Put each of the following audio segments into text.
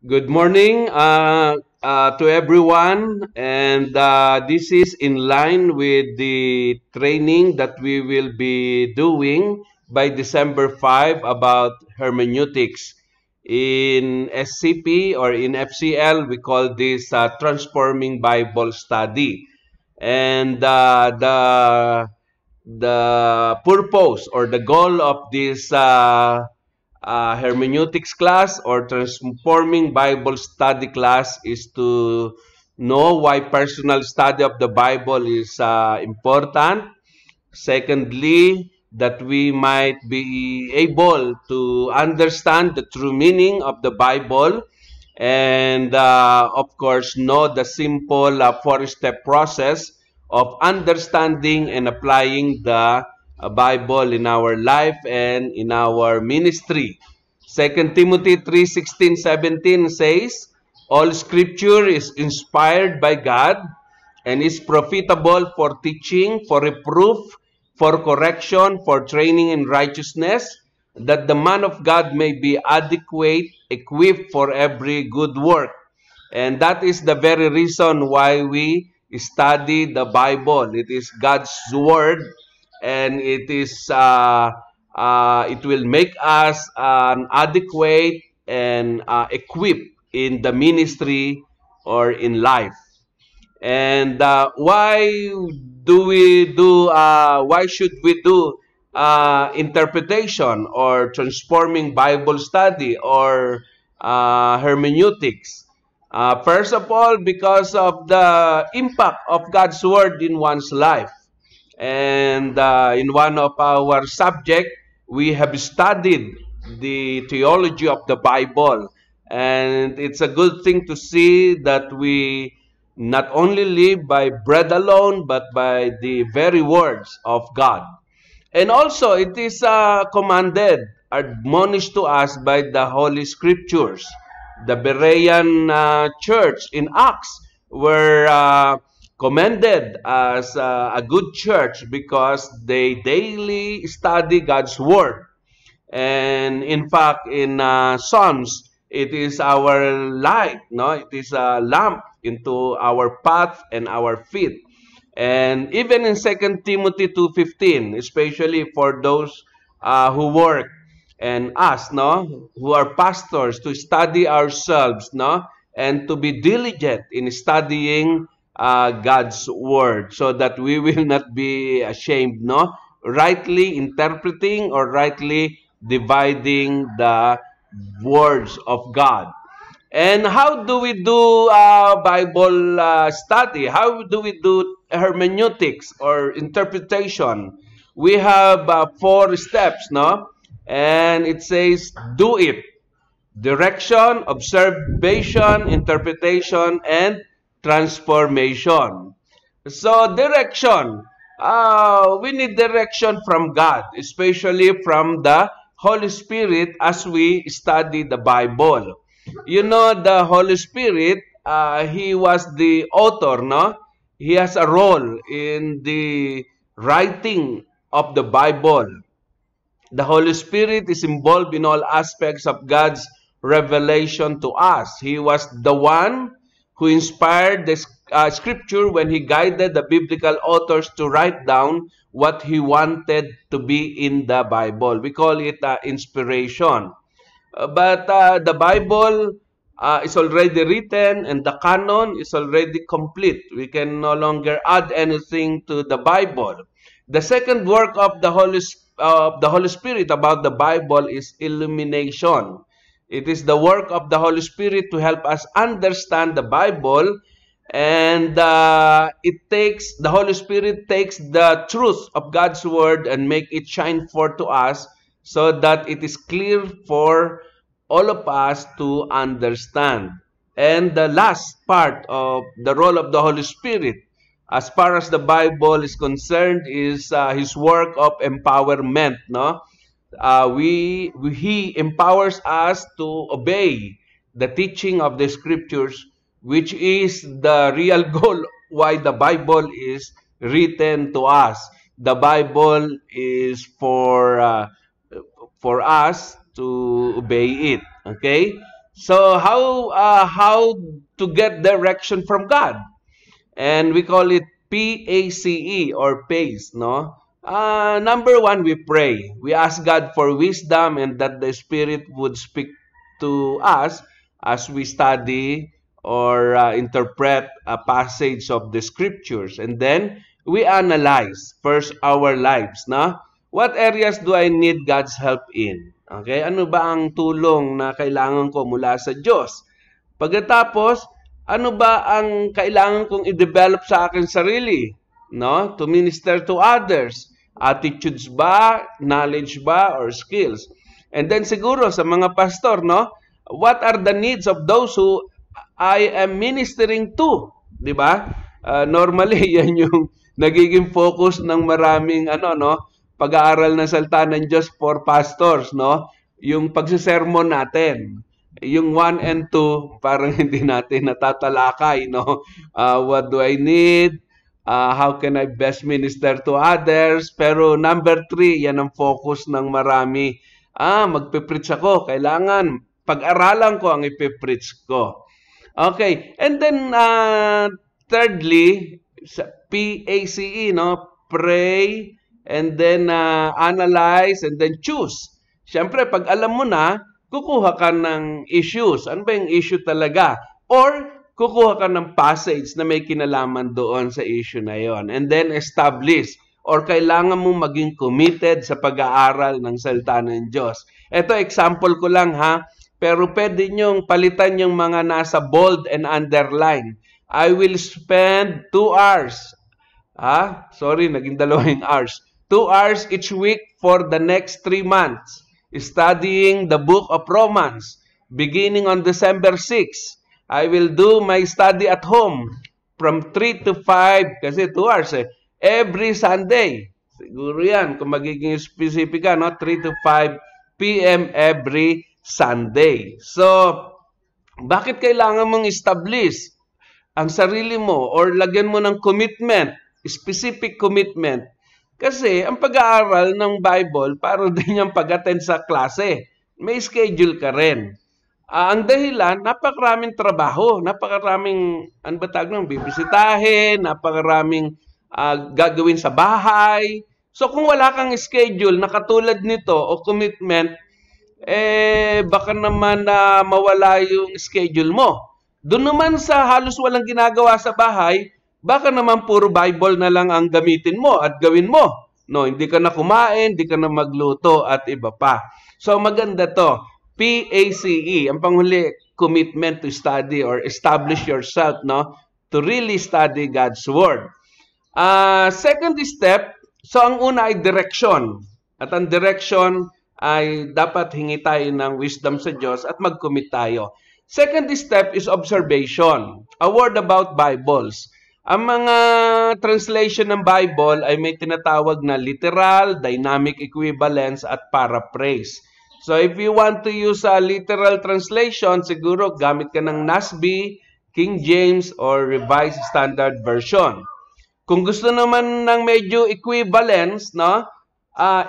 Good morning to everyone, and this is in line with the training that we will be doing by December 5 about hermeneutics. In SCP or in FCL, we call this Transforming Bible Study. And the purpose or the goal of this hermeneutics class or transforming Bible study class is to know why personal study of the Bible is important. Secondly, that we might be able to understand the true meaning of the Bible and, of course, know the simple four-step process of understanding and applying the Bible in our life and in our ministry. Second Timothy 3:16-17 says, all scripture is inspired by God and is profitable for teaching, for reproof, for correction, for training in righteousness, that the man of God may be adequate, equipped for every good work. And that is the very reason why we study the Bible. It is God's word, and it will make us adequate and equipped in the ministry or in life. And why should we do interpretation or transforming Bible study or hermeneutics? First of all, because of the impact of God's word in one's life. And in one of our subject, we have studied the theology of the Bible. And it's a good thing to see that we not only live by bread alone, but by the very words of God. And also, it is commanded, admonished to us by the Holy Scriptures. The Berean church in Acts were commended as a good church because they daily study God's Word. And in fact, in Psalms, it is our light, no? It is a lamp into our path and our feet. And even in Second Timothy 2:15, especially for those who work and us, no, who are pastors, to study ourselves, no, and to be diligent in studying God's word, so that we will not be ashamed, no, rightly interpreting or rightly dividing the words of God. And how do we do Bible study? How do we do hermeneutics or interpretation? We have four steps, no? And it says, do it. Direction, observation, interpretation, and transformation. So direction. We need direction from God, especially from the Holy Spirit as we study the Bible. You know, the Holy Spirit, He was the author, no? He has a role in the writing of the Bible. The Holy Spirit is involved in all aspects of God's revelation to us. He was the one who inspired the scripture when he guided the biblical authors to write down what he wanted to be in the Bible. We call it inspiration. But the Bible is already written and the canon is already complete. We can no longer add anything to the Bible. The second work of the Holy Spirit about the Bible is illumination. It is the work of the Holy Spirit to help us understand the Bible, and the Holy Spirit takes the truth of God's word and make it shine forth to us so that it is clear for all of us to understand. And the last part of the role of the Holy Spirit, as far as the Bible is concerned, is His work of empowerment. No, He empowers us to obey the teaching of the Scriptures, which is the real goal why the Bible is written to us. The Bible is for us to obey it. Okay? So how to get direction from God? And we call it PACE or PACE, no? Number one, we pray. We ask God for wisdom and that the Spirit would speak to us as we study or interpret a passage of the scriptures. And then we analyze first our lives, no? What areas do I need God's help in? Okay, ano ba ang tulong na kailangan ko mula sa Diyos? Pagkatapos, ano ba ang kailangan kong i-develop sa akin sarili? No? To minister to others. Attitudes ba, knowledge ba, or skills? And then siguro sa mga pastor, no? What are the needs of those who I am ministering to? 'Di ba? Normally, yan yung nagiging focus ng maraming pag-aaral ng salita ng Diyos for pastors, no? Yung pagsisermon natin. Yung 1 and 2, parang hindi natin natatalakay, no? What do I need? How can I best minister to others? Pero number 3, yan ang focus ng marami. Magpipreach ako. Kailangan pag-aralan ko ang ipipreach ko. Okay. And then, thirdly, PACE, no? Pray, and then analyze, and then choose. Siyempre, pag alam mo na, kukuha ka ng issues. Ano ba yung issue talaga? Or, kukuha ka ng passage na may kinalaman doon sa issue na yon. And then, establish. Or, kailangan mo maging committed sa pag-aaral ng salita ng Diyos. Ito, example ko lang ha. Pero pwede nyong palitan yung mga nasa bold and underline. I will spend 2 hours. Sorry, naging 2 hours. 2 hours each week for the next 3 months. Studying the book of Romans, beginning on December 6. I will do my study at home from 3 to 5, kasi 2 hours every Sunday. Siguro yan, kung magiging specific ka, no? 3 to 5 p.m. every Sunday. So, bakit kailangan mong establish ang sarili mo or lagyan mo ng commitment, specific commitment? Kasi ang pag-aaral ng Bible, para din yung pag-attend sa klase. May schedule ka rin. Ang dahilan, napakaraming trabaho, napakaraming, bibisitahin, napakaraming gagawin sa bahay. So kung wala kang schedule na katulad nito o commitment, baka naman mawala yung schedule mo. Doon naman sa halos walang ginagawa sa bahay, baka naman puro Bible na lang ang gamitin mo at gawin mo. No, hindi ka na kumain, hindi ka na magluto at iba pa. So maganda to. PACE, ang panghuli, commitment to study or establish yourself, no, to really study God's Word. Second step, so ang una ay direction. At ang direction ay dapat hingi tayo ng wisdom sa Diyos at mag-commit tayo. Second step is observation. A word about Bibles. Ang mga translation ng Bible ay may tinatawag na literal, dynamic equivalence, at paraphrase. So if you want to use a literal translation, siguro gamit ka ng NASB, King James, or Revised Standard Version. Kung gusto naman ng medyo equivalence, no?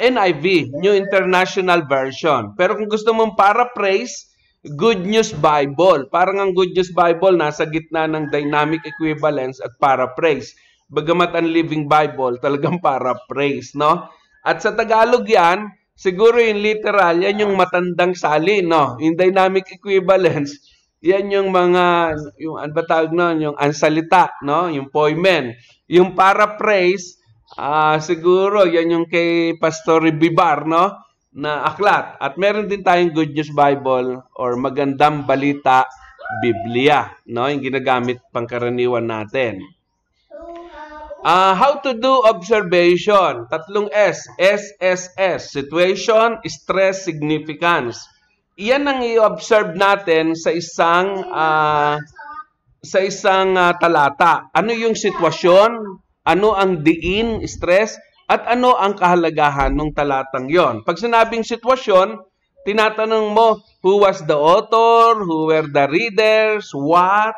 NIV, New International Version. Pero kung gusto mong paraphrase, Good News Bible. Parang ang Good News Bible nasa gitna ng dynamic equivalence at paraphrase. Bagamat ang Living Bible talagang paraphrase, no? At sa Tagalog yan, siguro yung literal, yan yung matandang salin, no? Yung dynamic equivalence, yan yung mga, yung ano ba tawag nun? Yung ansalita, no? Yung poimen. Yung paraphrase, siguro yan yung kay Pastor Bibar, no? Na aklat. At meron din tayong Good News Bible or Magandang Balita Biblia, no? Yung ginagamit pangkaraniwan natin. How to do observation? 3 S. SSS. Situation, stress, significance. Iyan ang i-observe natin sa isang talata. Ano yung sitwasyon? Ano ang diin, stress? At ano ang kahalagahan ng talatang yon? Pag sinabing sitwasyon, tinatanong mo, who was the author? Who were the readers? What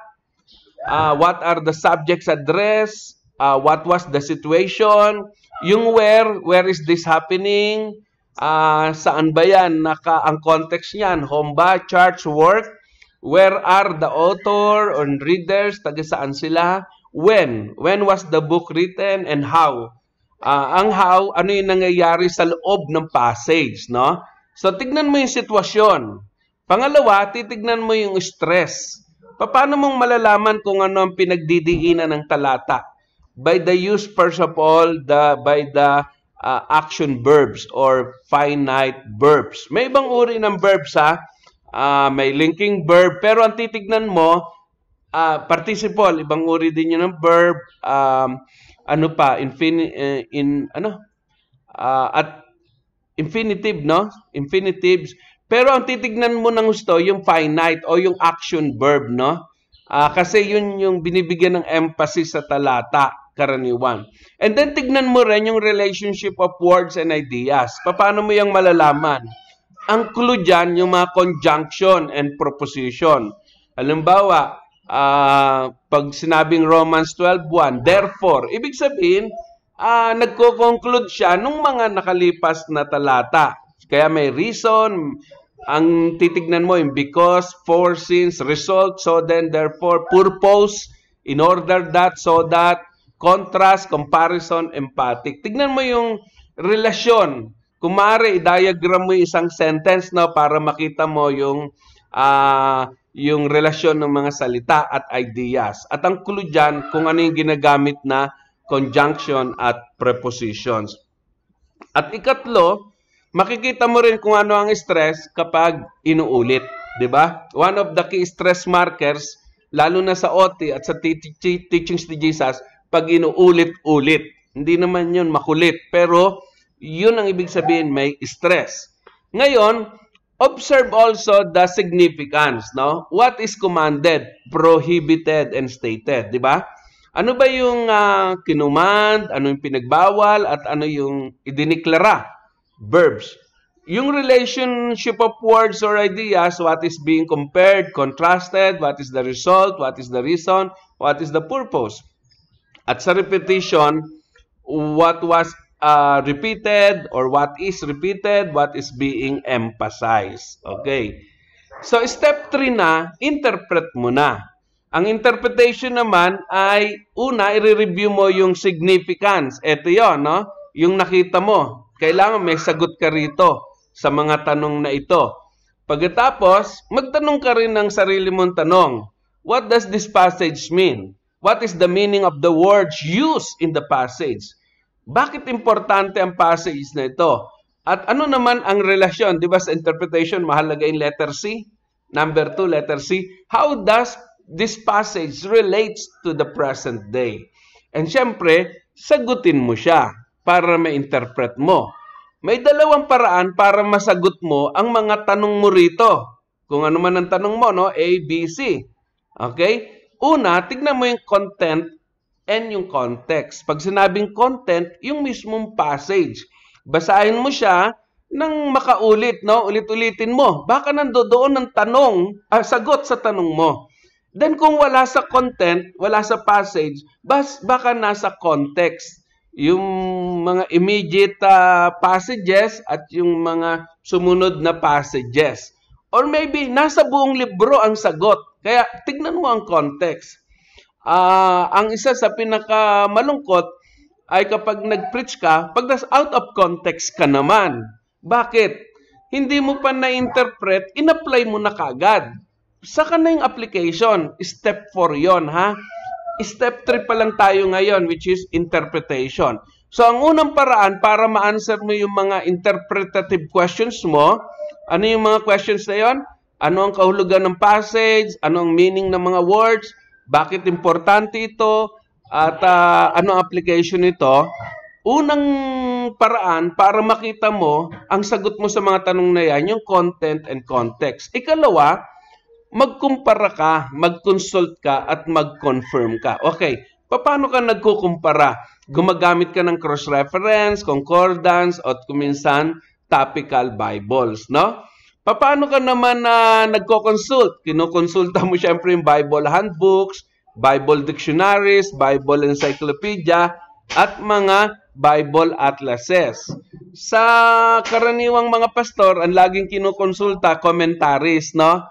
are the subjects addressed? What was the situation? Yung where is this happening? Saan ba yan? Ang context niyan, home ba, church, work? Where are the author or readers? Taga saan sila? When? When was the book written and how? Ang how, ano yung nangyayari sa loob ng passage, no? So, tignan mo yung sitwasyon. Pangalawa, titignan mo yung stress. Paano mong malalaman kung ano ang pinagdidiinan ng talata? By the use, first of all, by the action verbs or finite verbs. May ibang uri ng verbs, ha? May linking verb, pero ang titignan mo, participle, ibang uri din yun ng verb, at infinitive, no? Infinitives. Pero ang titignan mo ng gusto, yung finite o yung action verb, no? Kasi yun yung binibigyan ng emphasis sa talata, karaniwan. And then tignan mo rin yung relationship of words and ideas. Paano mo yung malalaman? Ang clue dyan, yung mga conjunction and proposition. Halimbawa, pag sinabing Romans 12:1, therefore, ibig sabihin, nagko-conclude siya nung mga nakalipas na talata. Kaya may reason, ang titignan mo yung because, for, since, result, so then, therefore, purpose, in order that, so that, contrast, comparison, emphatic. Tignan mo yung relasyon. Kung maaari, i-diagram mo yung isang sentence, no, para makita mo yung relasyon ng mga salita at ideas. At ang clue dyan, kung ano yung ginagamit na conjunction at prepositions. At ikatlo, makikita mo rin kung ano ang stress kapag inuulit. Diba? One of the key stress markers, lalo na sa OT at sa teachings ni Jesus, pag inuulit-ulit. Hindi naman yun makulit, pero yun ang ibig sabihin, may stress. Ngayon, observe also the significance, no? What is commanded, prohibited, and stated, di ba? Ano ba yung kinumand, ano yung pinagbawal, at ano yung idiniklara? Verbs. Yung relationship of words or ideas, what is being compared, contrasted, what is the result, what is the reason, what is the purpose. At sa repetition, what was repeated or what is repeated, what is being emphasized. Okay. So, step 3 na, interpret mo na. Ang interpretation naman ay, una, i-review mo yung significance. Ito yun, no? Yung nakita mo. Kailangan may sagot ka rito sa mga tanong na ito. Pagkatapos, magtanong ka rin ng sarili mong tanong. What does this passage mean? What is the meaning of the words used in the passage? Bakit importante ang passage na ito? At ano naman ang relasyon? Di ba sa interpretation, mahalaga yung letter C? Number 2, letter C. How does this passage relates to the present day? And syempre, sagutin mo siya para ma-interpret mo. May dalawang paraan para masagot mo ang mga tanong mo rito. Kung ano man ang tanong mo, no? A, B, C. Okay? Una, tignan mo yung content and yung context. Pag sinabing content, yung mismong passage. Basahin mo siya nang makaulit, no? Ulit-ulitin mo. Baka nandoon ng tanong, sagot sa tanong mo. Then kung wala sa content, wala sa passage, baka nasa context. Yung mga immediate passages at yung mga sumunod na passages. Or maybe, nasa buong libro ang sagot. Kaya, tignan mo ang context. Ang isa sa pinakamalungkot ay kapag nag-preach ka, pag out of context ka naman. Bakit? Hindi mo pa na-interpret, in-apply mo na kagad. Saka na yung application. Step 4 yon, ha? Step 3 pa lang tayo ngayon, which is interpretation. So, ang unang paraan para ma-answer mo yung mga interpretative questions mo, ano yung mga questions na yon? Ano ang kahulugan ng passage? Ano ang meaning ng mga words? Bakit importante ito? At ano ang application nito? Unang paraan para makita mo ang sagot mo sa mga tanong na yan, yung content and context. Ikalawa, magkumpara ka, mag-consult ka, at mag-confirm ka. Okay, paano ka nagkukumpara? Gumagamit ka ng cross-reference, concordance, at kuminsan topical Bibles, no? Paano ka naman nagko-consult? Kinukonsulta mo siyempre yung Bible handbooks, Bible dictionaries, Bible encyclopedia, at mga Bible atlases. Sa karaniwang mga pastor, ang laging kinukonsulta, commentaries, no?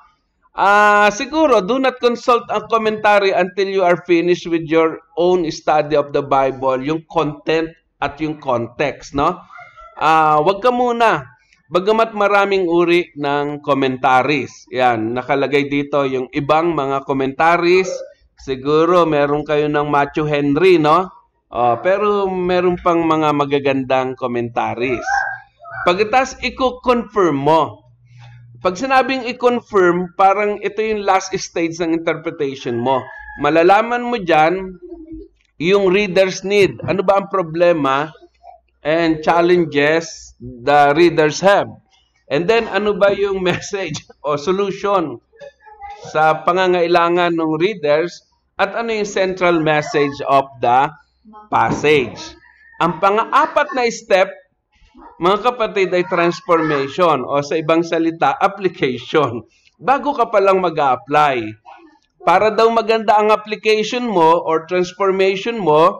Siguro, do not consult a commentary until you are finished with your own study of the Bible, yung content at yung context, no? Wag ka muna. Bagamat maraming uri ng commentaries. Yan, nakalagay dito yung ibang mga commentaries. Siguro, meron kayo ng Matthew Henry, no? Pero meron pang mga magagandang commentaries. Pagkatapos, i-confirm mo. Pag sinabing i-confirm, parang ito yung last stage ng interpretation mo. Malalaman mo dyan yung reader's need. Ano ba ang problema and challenges the readers have? And then, ano ba yung message o solution sa pangangailangan ng readers? At ano yung central message of the passage? Ang pang-apat na step, mga kapatid, ay transformation o sa ibang salita, application. Bago ka palang mag-a-apply. Para daw maganda ang application mo or transformation mo,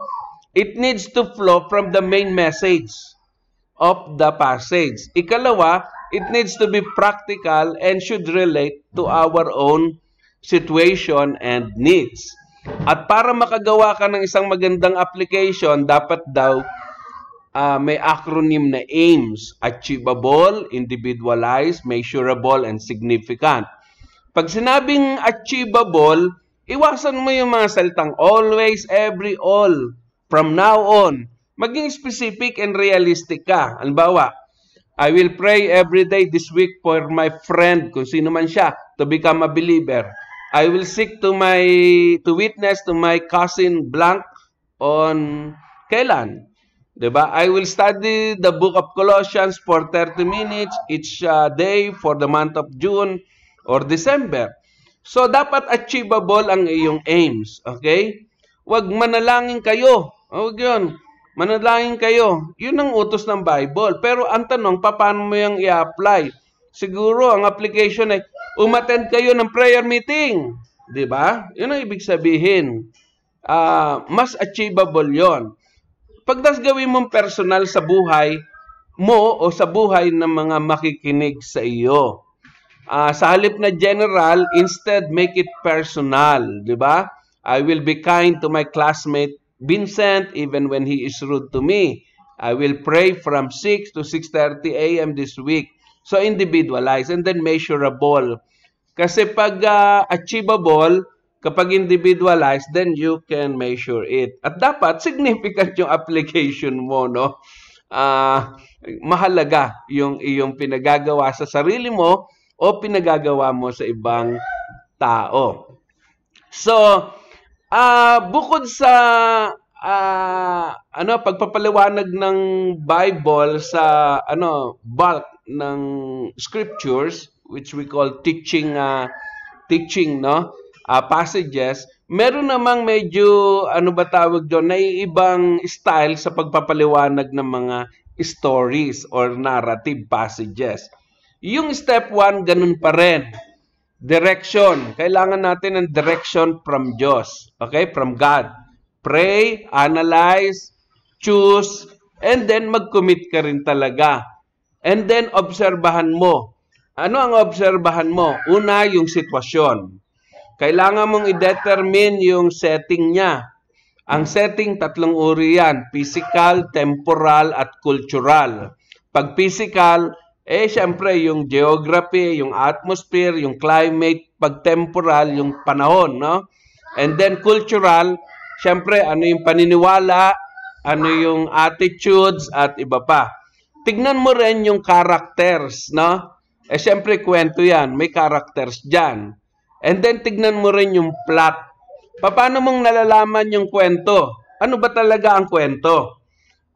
it needs to flow from the main message of the passage. Ikalawa, it needs to be practical and should relate to our own situation and needs. At para makagawa ka ng isang magandang application, dapat daw may acronym na AIMS: achievable, individualized, measurable, and significant. Pag sinabing achievable, iwasan mo yung mga salitang always, every, all, from now on. Maging specific and realistic ka. Halimbawa, I will pray every day this week for my friend, kung sino man siya, to become a believer. I will seek to witness to my cousin blank on kailan? Diba? I will study the book of Colossians for 30 minutes each day for the month of June or December. So, dapat achievable ang iyong aims. Okay? Huwag manalangin kayo. Huwag yun. Manalangin kayo. Yun ang utos ng Bible. Pero ang tanong, paano mo yung i-apply? Siguro, ang application ay, umattend kayo ng prayer meeting. Diba? Yun ang ibig sabihin. Mas achievable yon. Pagdas gawin mong personal sa buhay mo o sa buhay ng mga makikinig sa iyo. Sa halip na general, instead make it personal, di ba? I will be kind to my classmate Vincent even when he is rude to me. I will pray from 6 to 6:30 a.m. this week. So individualize and then measurable. Kasi pag achievable, kapag individualized, then you can measure it. At dapat, significant yung application mo, no? Mahalaga yung iyong pinagagawa sa sarili mo o pinagagawa mo sa ibang tao. So, bukod sa pagpapaliwanag ng Bible sa bulk ng scriptures, which we call teaching, no? Passages, meron namang medyo, naiibang style sa pagpapaliwanag ng mga stories or narrative passages. Yung step 1, ganun pa rin. Direction. Kailangan natin ng direction from Diyos. Okay? From God. Pray, analyze, choose, and then mag-commit ka rin talaga. And then, obserbahan mo. Ano ang obserbahan mo? Una, yung sitwasyon. Kailangan mong i-determine yung setting niya. Ang setting, 3 uri yan. Physical, temporal, at cultural. Pag physical, siyempre, yung geography, yung atmosphere, yung climate. Pag temporal, yung panahon, no? And then cultural, siyempre, ano yung paniniwala, ano yung attitudes, at iba pa. Tignan mo rin yung characters, no? Siyempre, kwento yan. May characters dyan. And then, tignan mo rin yung plot. Paano mong nalalaman yung kwento? Ano ba talaga ang kwento?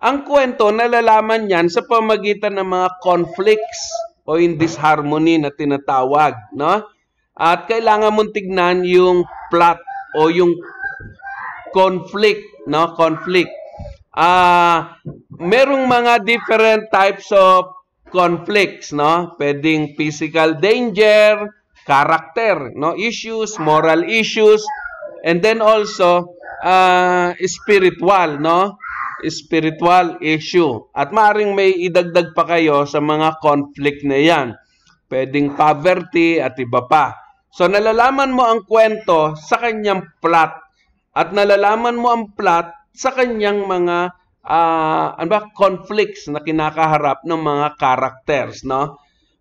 Ang kwento, nalalaman yan sa pamagitan ng mga conflicts o in disharmony na tinatawag, no? At kailangan mong tignan yung plot o yung conflict, no? Conflict. Merong mga different types of conflicts, no? Pwedeng physical danger, character, no? Issues, moral issues, and then also spiritual, no? Spiritual issue. At maaaring may idagdag pa kayo sa mga conflict na yan. Pwedeng poverty at iba pa. So, nalalaman mo ang kwento sa kanyang plot. At nalalaman mo ang plot sa kanyang mga conflicts na kinakaharap ng mga characters, no?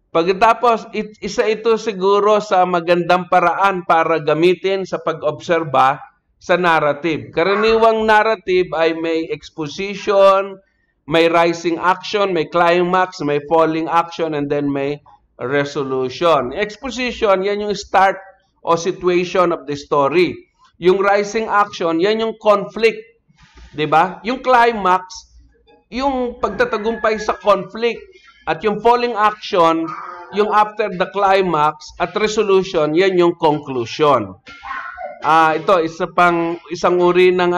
Pagkatapos, isa ito siguro sa magandang paraan para gamitin sa pag-obserba sa narrative. Karaniwang narrative ay may exposition, may rising action, may climax, may falling action, and then may resolution. Exposition, yan yung start o situation of the story. Yung rising action, yan yung conflict. Diba? Yung climax, yung pagtatagumpay sa conflict. At yung falling action, yung after the climax, at resolution, yan yung conclusion. Ito, isang uri ng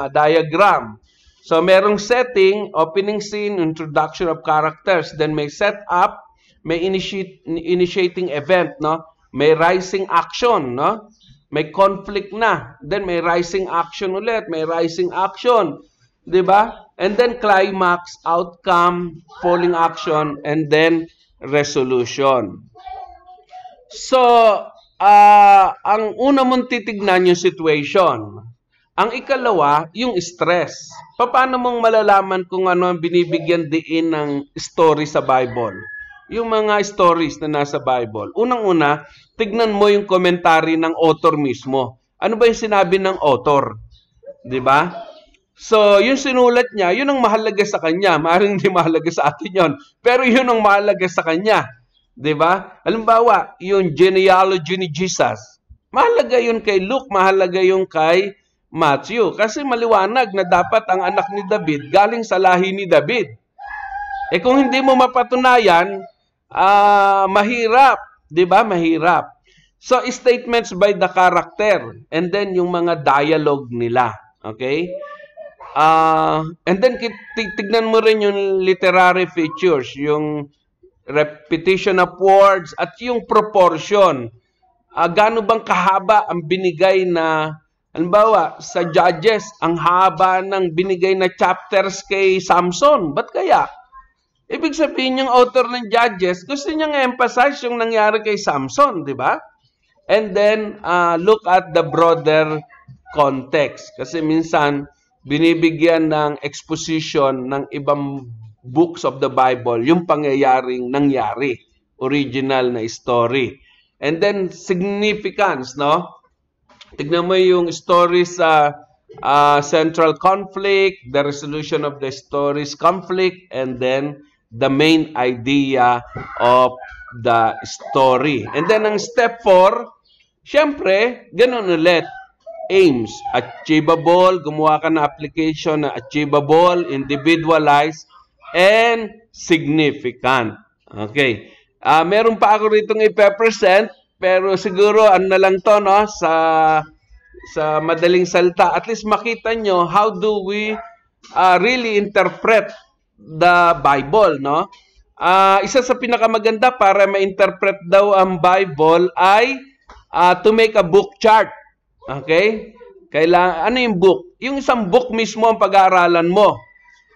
diagram. So, merong setting, opening scene, introduction of characters. Then may set up, may initiating event, no? May rising action, no? May conflict na. Then may rising action ulit, may rising action. 'Di ba? And then climax, outcome, falling action, and then resolution. So, ang una mong titignan yung situation. Ang ikalawa, yung stress. Paano mong malalaman kung ano ang binibigyan diin ng story sa Bible? Yung mga stories na nasa Bible. Unang-una, tignan mo yung commentary ng author mismo. Ano ba yung sinabi ng author? 'Di ba? So, yung sinulat niya, yun ang mahalaga sa kanya. Maaaring hindi mahalaga sa atin yun. Pero yun ang mahalaga sa kanya. Diba? Halimbawa, yung genealogy ni Jesus. Mahalaga yun kay Luke, mahalaga yun kay Matthew. Kasi maliwanag na dapat ang anak ni David galing sa lahi ni David. Eh kung hindi mo mapatunayan, mahirap. Diba? Mahirap. So, statements by the character. And then yung mga dialogue nila. Okay? And then, tignan mo rin yung literary features, yung repetition of words, at yung proportion. Gaano bang kahaba ang binigay na, halimbawa, sa Judges, ang haba ng binigay na chapters kay Samson. Ba't kaya? Ibig sabihin yung author ng Judges, gusto niyang emphasize yung nangyari kay Samson, di ba? And then, look at the broader context. Kasi minsan, binibigyan ng exposition ng ibang books of the Bible, yung pangyayaring nangyari, original na story. And then, significance, no? Tignan mo yung story sa central conflict, the resolution of the story's conflict, and then the main idea of the story. And then, ang step 4, syempre, ganun ulit. Aims, achievable, gumawa ka na application na achievable, individualized, and significant. Okay. Meron pa ako rito i-present, pero siguro ano na lang to, no, sa madaling salita. At least makita nyo how do we really interpret the Bible, no? Isa sa pinakamaganda para ma-interpret daw ang Bible ay to make a book chart. Okay? Kailangan, ano yung book? Yung isang book mismo ang pag-aaralan mo.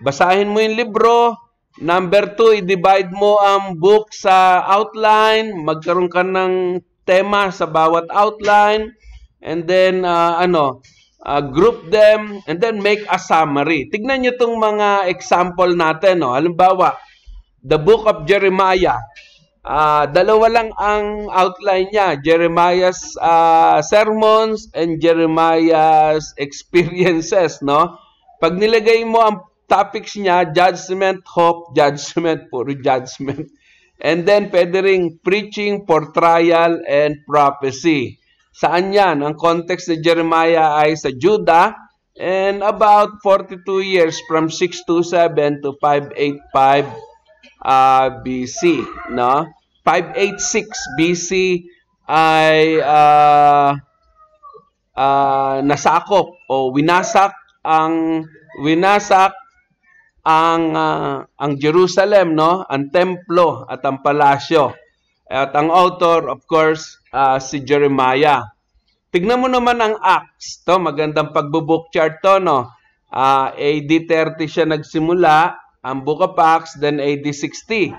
Basahin mo yung libro. Number 2, i-divide mo ang book sa outline. Magkaroon ka ng tema sa bawat outline. And then, group them. And then, make a summary. Tignan nyo itong mga example natin. No? Halimbawa, the book of Jeremiah. Dalawa lang ang outline niya, Jeremiah's sermons and Jeremiah's experiences, no? Pag nilagay mo ang topics niya, judgment, hope, judgment, puro judgment. And then, pwede ring preaching, portrayal, and prophecy. Saan yan? Ang context ni Jeremiah ay sa Judah, and about 42 years from 627 to 585 BC, no? 586 BC ay nasakop o winasak ang Jerusalem, no? Ang templo at ang palasyo. At ang author, of course, si Jeremiah. Tignan mo naman ang Acts. To, magandang pagbubook chart to, no? AD 30 siya nagsimula, ang Book of Acts, then AD 60.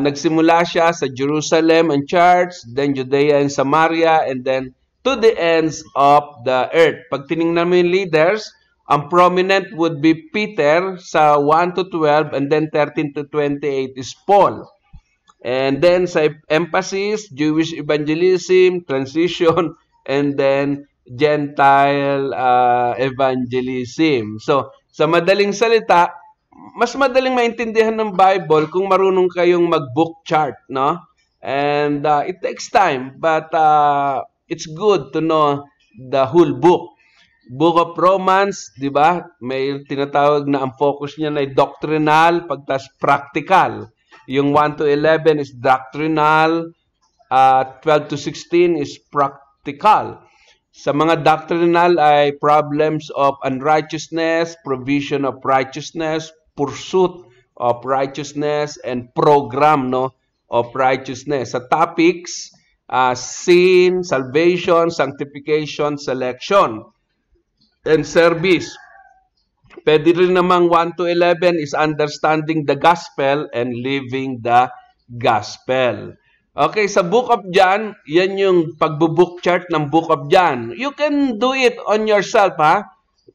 Nagsimula siya sa Jerusalem and church, then Judea and Samaria, and then to the ends of the earth. Pag tinignan mo yung leaders, ang prominent would be Peter sa 1 to 12, and then 13 to 28 is Paul. And then sa emphasis, Jewish evangelism, transition, and then Gentile evangelism. So, sa madaling salita, mas madaling maintindihan ng Bible kung marunong kayong mag-book chart, no? And it takes time, but it's good to know the whole book. Book of Romans, di ba? May tinatawag na ang focus niya na doctrinal, pagtas practical. Yung 1 to 11 is doctrinal, 12 to 16 is practical. Sa mga doctrinal ay problems of unrighteousness, provision of righteousness, pursuit of righteousness, and program of righteousness. Sa topics, sin, salvation, sanctification, selection, and service. Pwede rin namang 1 to 11 is understanding the gospel and living the gospel. Okay, sa Book of John, yan yung pagbubook chart ng Book of John. You can do it on yourself, ha?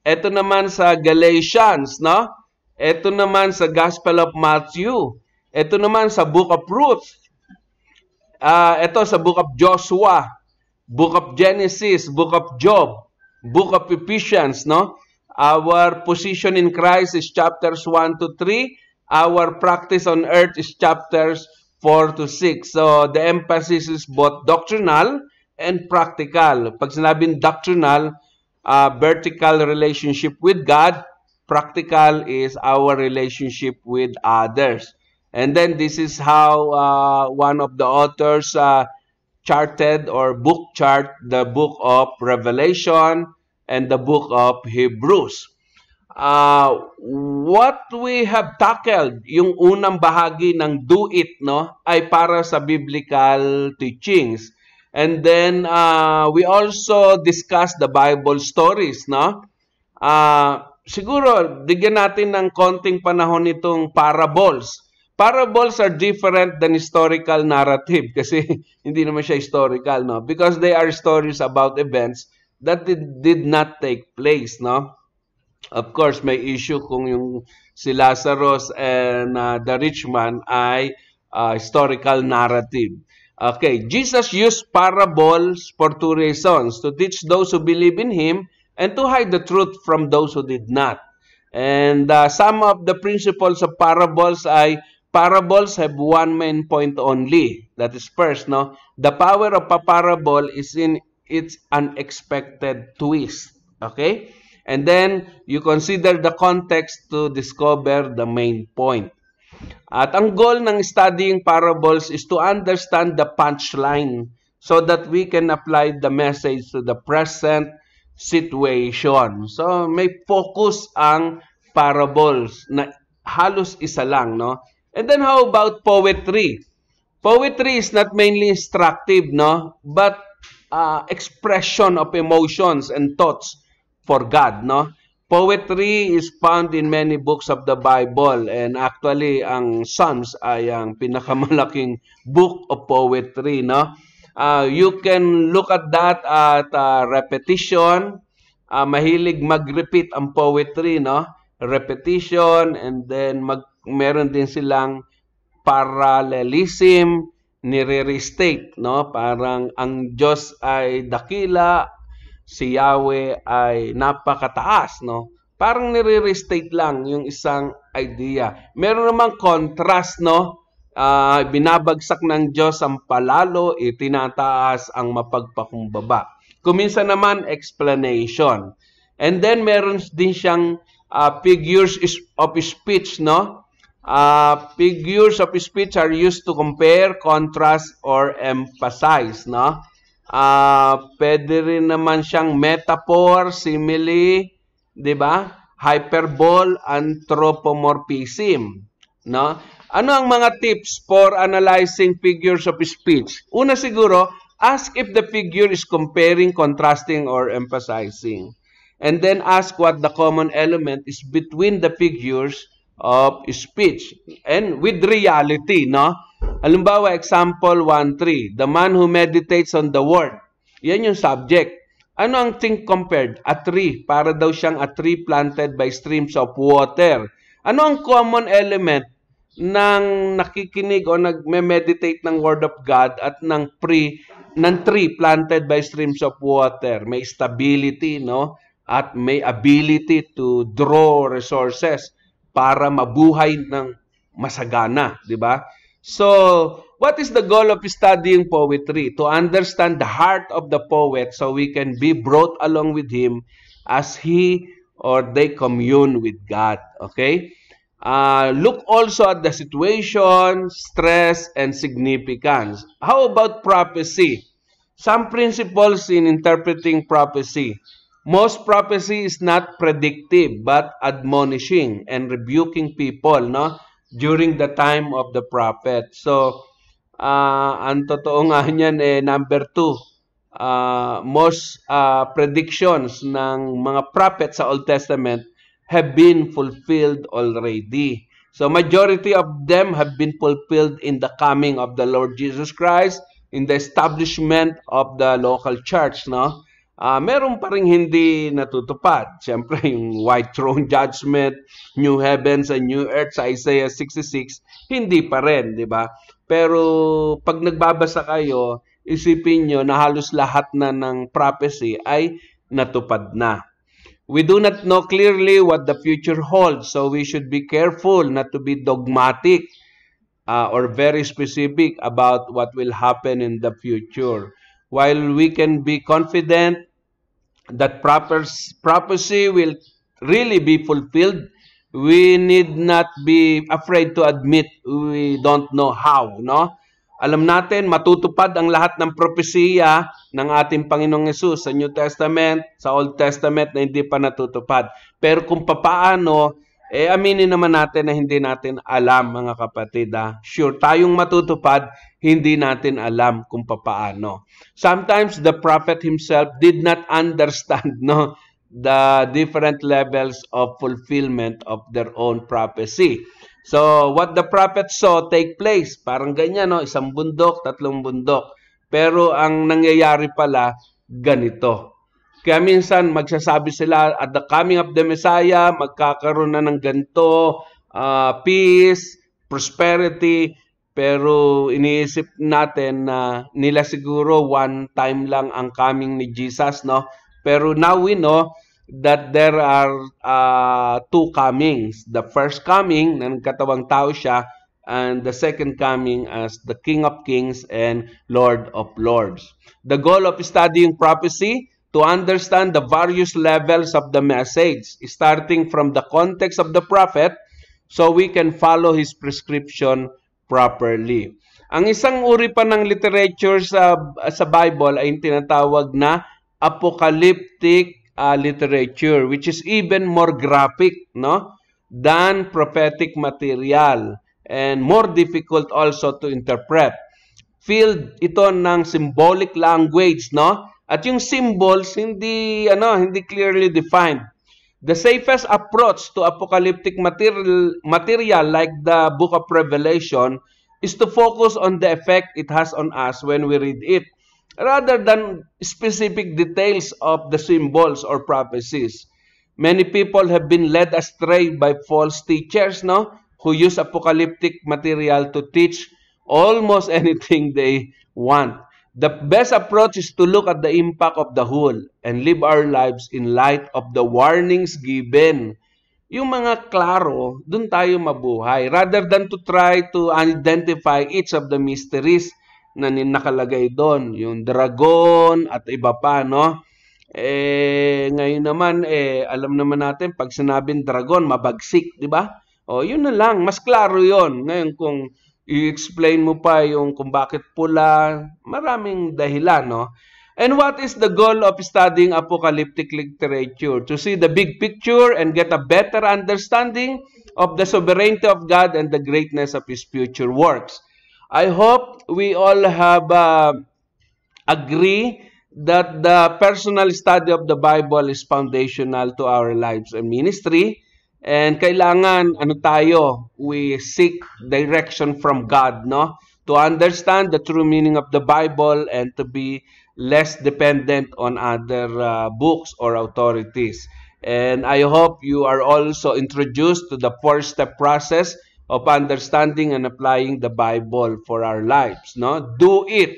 Ito naman sa Galatians, no? Ito naman sa Gospel of Matthew. Ito naman sa Book of Ruth. Ito sa Book of Joshua, Book of Genesis, Book of Job, Book of Ephesians, no? Our position in Christ is chapters 1 to 3. Our practice on earth is chapters 4 to 6. So, the emphasis is both doctrinal and practical. Pag sinabing doctrinal, vertical relationship with God. Practical is our relationship with others. And then, this is how one of the authors charted or book chart the book of Revelation and the book of Hebrews. What we have tackled, yung unang bahagi ng do it, no, ay para sa biblical teachings. And then we also discussed the Bible stories, no? Siguro bigyan natin ng konting panahon itong parables. Parables are different than historical narrative kasi hindi naman siya historical, no? Because they are stories about events that did not take place, no? Of course, may issue kung yung si Lazarus and the rich man ay historical narrative. Okay, Jesus used parables for two reasons: to teach those who believe in Him and to hide the truth from those who did not. And some of the principles of parables have one main point only. That is first, no? The power of a parable is in its unexpected twist. Okay? And then, you consider the context to discover the main point. At ang goal ng studying parables is to understand the punchline so that we can apply the message to the present situation. So, may focus ang parables na halos isa lang, no? And then, how about poetry? Poetry is not mainly instructive, no? But expression of emotions and thoughts for God, no? Poetry is found in many books of the Bible, and actually ang Psalms ay ang pinakamalaking book of poetry, no? You can look at that at repetition. Mahilig mag-repeat ang poetry, no? Repetition, and then meron din silang parallelism, nire-restate, no? Parang ang Diyos ay dakila, si Yahweh ay napakataas, no? Parang nire-restate lang yung isang idea. Meron namang contrast, no? Binabagsak ng Diyos ang palalo, itinataas ang mapagpakumbaba. Kuminsan naman, explanation. And then, meron din siyang figures of speech, no? Figures of speech are used to compare, contrast, or emphasize, no? Pwede rin naman siyang metaphor, simile, di ba? Hyperbole, anthropomorphism, no? Ano ang mga tips for analyzing figures of speech? Una siguro, ask if the figure is comparing, contrasting, or emphasizing. And then ask what the common element is between the figures of speech and with reality, no? Halimbawa, example 1:3, the man who meditates on the word. Yan yung subject. Ano ang thing compared? A tree. Para daw siyang a tree planted by streams of water. Ano ang common element ng nakikinig o nagme-meditate ng Word of God at ng tree planted by streams of water? May stability, no? At may ability to draw resources para mabuhay ng masagana, di ba? So, what is the goal of studying poetry? To understand the heart of the poet so we can be brought along with him as he or they commune with God. Okay? Look also at the situation, stress, and significance. How about prophecy? Some principles in interpreting prophecy. Most prophecy is not predictive but admonishing and rebuking people, no? During the time of the prophet. So, ang totoo nga niyan number 2, most predictions ng mga prophets sa Old Testament have been fulfilled already. So, majority of them have been fulfilled in the coming of the Lord Jesus Christ, in the establishment of the local church, no? Meron pa rin hindi natutupad. Siyempre, yung white throne judgment, new heavens and new earth sa Isaiah 66, hindi pa rin, di ba? Pero pag nagbabasa kayo, isipin nyo na halos lahat na ng prophecy ay natupad na. We do not know clearly what the future holds, so we should be careful not to be dogmatic or very specific about what will happen in the future. While we can be confident that prophecy will really be fulfilled, we need not be afraid to admit we don't know how, no? Alam natin, matutupad ang lahat ng propesiya ng ating Panginoong Hesus sa New Testament, sa Old Testament na hindi pa natutupad. Pero kung papaano, aminin naman natin na hindi natin alam, mga kapatid. Sure, tayong matutupad, hindi natin alam kung papaano. Sometimes the prophet himself did not understand, no, the different levels of fulfillment of their own prophecy. So, what the prophet saw take place, parang ganyan, no? Isang bundok, 3 bundok. Pero ang nangyayari pala, ganito. Kaya minsan, magsasabi sila, at the coming of the Messiah, magkakaroon na ng ganito, peace, prosperity, pero iniisip natin na nila siguro one time lang ang coming ni Jesus, no? Pero now we know that there are 2 comings. The first coming, na nagkatawang tao siya, and the second coming as the King of Kings and Lord of Lords. The goal of studying prophecy, to understand the various levels of the message, starting from the context of the prophet, so we can follow his prescription properly. Ang isang uri pa ng literature sa Bible ay yung tinatawag na apocalyptic literature, which is even more graphic, no, than prophetic material and more difficult also to interpret. Filled ito ng symbolic language, no? At yung symbols hindi clearly defined. The safest approach to apocalyptic material like the book of Revelation is to focus on the effect it has on us when we read it, rather than specific details of the symbols or prophecies. Many people have been led astray by false teachers, no, who use apocalyptic material to teach almost anything they want. The best approach is to look at the impact of the whole and live our lives in light of the warnings given. Yung mga klaro, dun tayo mabuhay, rather than to try to identify each of the mysteries na nakalagay doon, yung dragon at iba pa, no? Ngayon naman, alam naman natin, pag sinabing dragon, mabagsik, di ba? O, yun na lang, mas klaro yon. Ngayon, kung i-explain mo pa yung kung bakit pula, maraming dahilan, no? And what is the goal of studying apocalyptic literature? To see the big picture and get a better understanding of the sovereignty of God and the greatness of His future works. I hope we all have agree that the personal study of the Bible is foundational to our lives and ministry. And kailangan, we seek direction from God, no? To understand the true meaning of the Bible and to be less dependent on other books or authorities. And I hope you are also introduced to the four-step process of understanding and applying the Bible for our lives, no? Do it.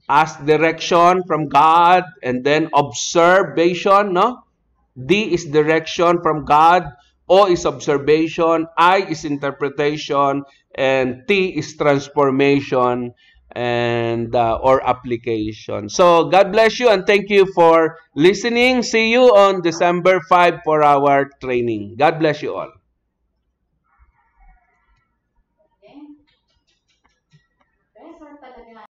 Ask direction from God, and then observation, no? D is direction from God, O is observation, I is interpretation, and T is transformation and or application. So God bless you and thank you for listening. See you on December 5 for our training. God bless you all.